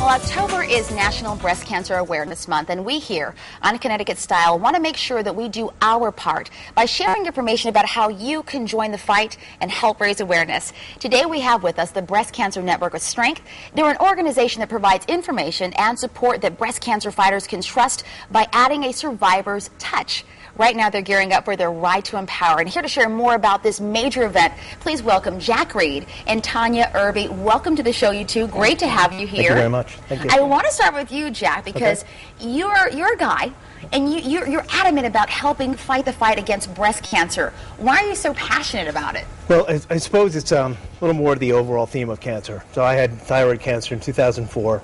Well, October is National Breast Cancer Awareness Month, and we here on Connecticut Style want to make sure that we do our part by sharing information about how you can join the fight and help raise awareness. Today we have with us the Breast Cancer Network of Strength. They're an organization that provides information and support that breast cancer fighters can trust by adding a survivor's touch. Right now, they're gearing up for their Ride to Empower. And here to share more about this major event, please welcome Jack Reed and Tanya Irby. Welcome to the show, you two. Great to have you here. Thank you very much. Thank you. I want to start with you, Jack, because you're a guy, and you're adamant about helping fight the fight against breast cancer. Why are you so passionate about it? Well, I suppose it's a little more the overall theme of cancer. So I had thyroid cancer in 2004.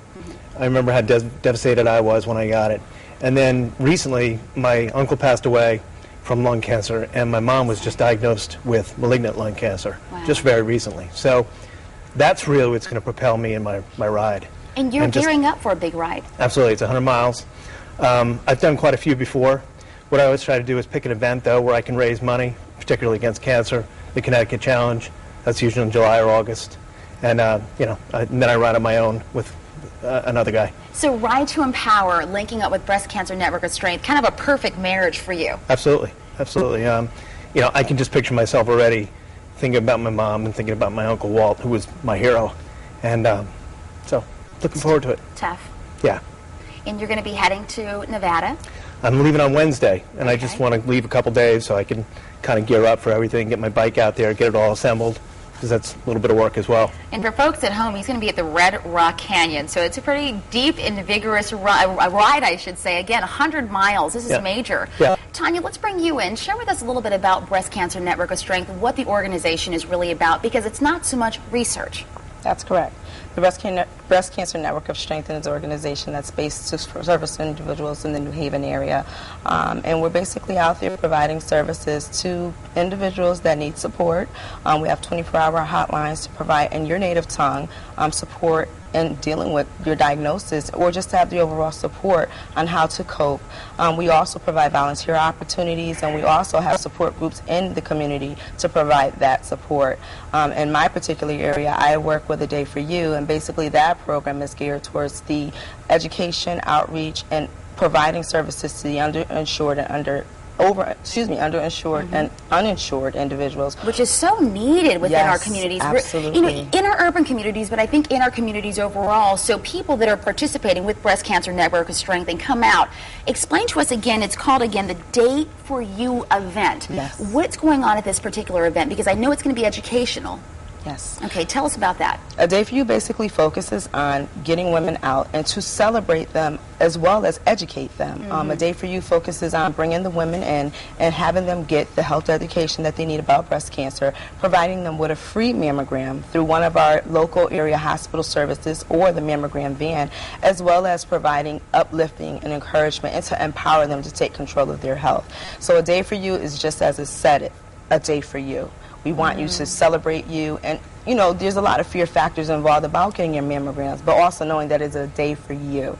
I remember how devastated I was when I got it. And then recently, my uncle passed away from lung cancer, and my mom was just diagnosed with malignant lung cancer just very recently. So that's really what's going to propel me in my ride. And you're gearing up for a big ride. Absolutely. It's 100 miles. I've done quite a few before. What I always try to do is pick an event, though, where I can raise money, particularly against cancer. The Connecticut Challenge, that's usually in July or August. And, and then I ride on my own with another guy. So Ride to Empower, linking up with Breast Cancer Network of Strength, kind of a perfect marriage for you. Absolutely, absolutely. I can just picture myself already thinking about my mom and thinking about my Uncle Walt, who was my hero. And so, looking forward to it. Tough. Yeah. And you're going to be heading to Nevada? I'm leaving on Wednesday, and I just want to leave a couple days so I can kind of gear up for everything, get my bike out there, get it all assembled, because that's a little bit of work as well. And for folks at home, he's going to be at the Red Rock Canyon, so it's a pretty deep and vigorous ride, I should say. Again, 100 miles. This is major. Yeah. Tanya, let's bring you in. Share with us a little bit about Breast Cancer Network of Strength, what the organization is really about, because it's not so much research. That's correct. The Breast Cancer Network of Strength is an organization that's based to service individuals in the New Haven area. And we're basically out there providing services to individuals that need support. We have 24-hour hotlines to provide in your native tongue support in dealing with your diagnosis, or just to have the overall support on how to cope. We also provide volunteer opportunities, and we also have support groups in the community to provide that support. In my particular area, I work with A Day for You, and basically that program is geared towards the education, outreach, and providing services to the underinsured and underinsured and uninsured individuals. Which is so needed within our communities. Absolutely. In our urban communities, but I think in our communities overall. So people that are participating with Breast Cancer Network of Strength and come out, explain to us again, it's called again the Day for You event. Yes. What's going on at this particular event? Because I know it's going to be educational. Yes. Okay, tell us about that. A Day for You basically focuses on getting women out and to celebrate them as well as educate them. A Day for You focuses on bringing the women in and having them get the health education that they need about breast cancer, providing them with a free mammogram through one of our local area hospital services or the mammogram van, as well as providing uplifting and encouragement and to empower them to take control of their health. So A Day for You is just as it said, a day for you. We want you to celebrate you, and there's a lot of fear factors involved about getting your mammograms, but also knowing that it's a day for you.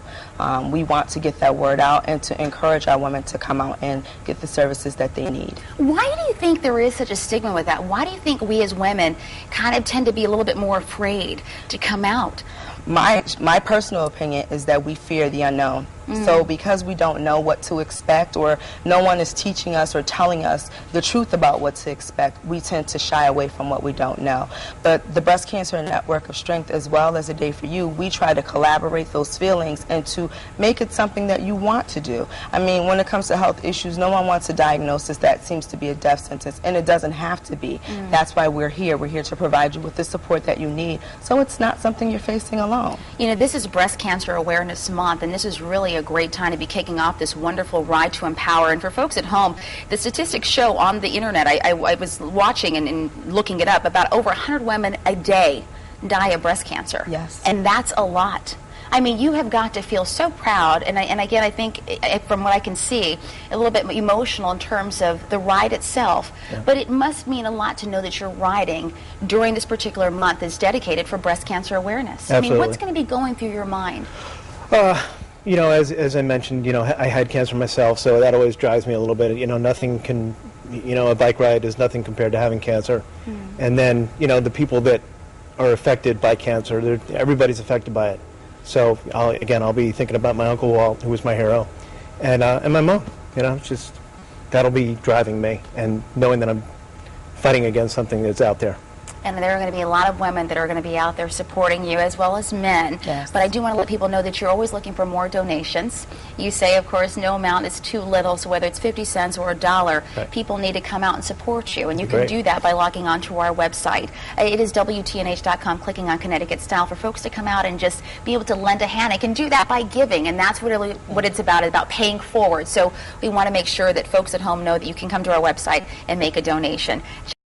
We want to get that word out and to encourage our women to come out and get the services that they need. Why do you think there is such a stigma with that? Why do you think we as women kind of tend to be a little bit more afraid to come out? My personal opinion is that we fear the unknown. So because we don't know what to expect, or no one is teaching us or telling us the truth about what to expect, we tend to shy away from what we don't know. But the Breast Cancer Network of Strength, as well as A Day for You, we try to collaborate those feelings and to make it something that you want to do. I mean, when it comes to health issues, no one wants a diagnosis that seems to be a death sentence, and it doesn't have to be. That's why we're here. We're here to provide you with the support that you need, so it's not something you're facing alone. This is Breast Cancer Awareness Month, and this is really a great time to be kicking off this wonderful Ride to Empower. And for folks at home, the statistics show on the internet, I was watching and looking it up, about over 100 women a day die of breast cancer. Yes. And that's a lot. I mean, you have got to feel so proud, and again, I think from what I can see, a little bit emotional in terms of the ride itself, but it must mean a lot to know that you're riding during this particular month that's dedicated for breast cancer awareness. Absolutely. I mean, what's going to be going through your mind? As I mentioned, I had cancer myself, so that always drives me a little bit. Nothing can, a bike ride is nothing compared to having cancer. And then, the people that are affected by cancer, everybody's affected by it. So I'll be thinking about my Uncle Walt, who was my hero, and my mom. It's just that'll be driving me, and knowing that I'm fighting against something that's out there. And there are going to be a lot of women that are going to be out there supporting you, as well as men. Yes. But I do want to let people know that you're always looking for more donations. You say, of course, no amount is too little, so whether it's 50 cents or $1, right, people need to come out and support you. And you can Great. do that by logging onto our website. It is WTNH.com, clicking on Connecticut Style, for folks to come out and just be able to lend a hand. They can do that by giving, and that's really what it's about paying forward. So we want to make sure that folks at home know that you can come to our website and make a donation.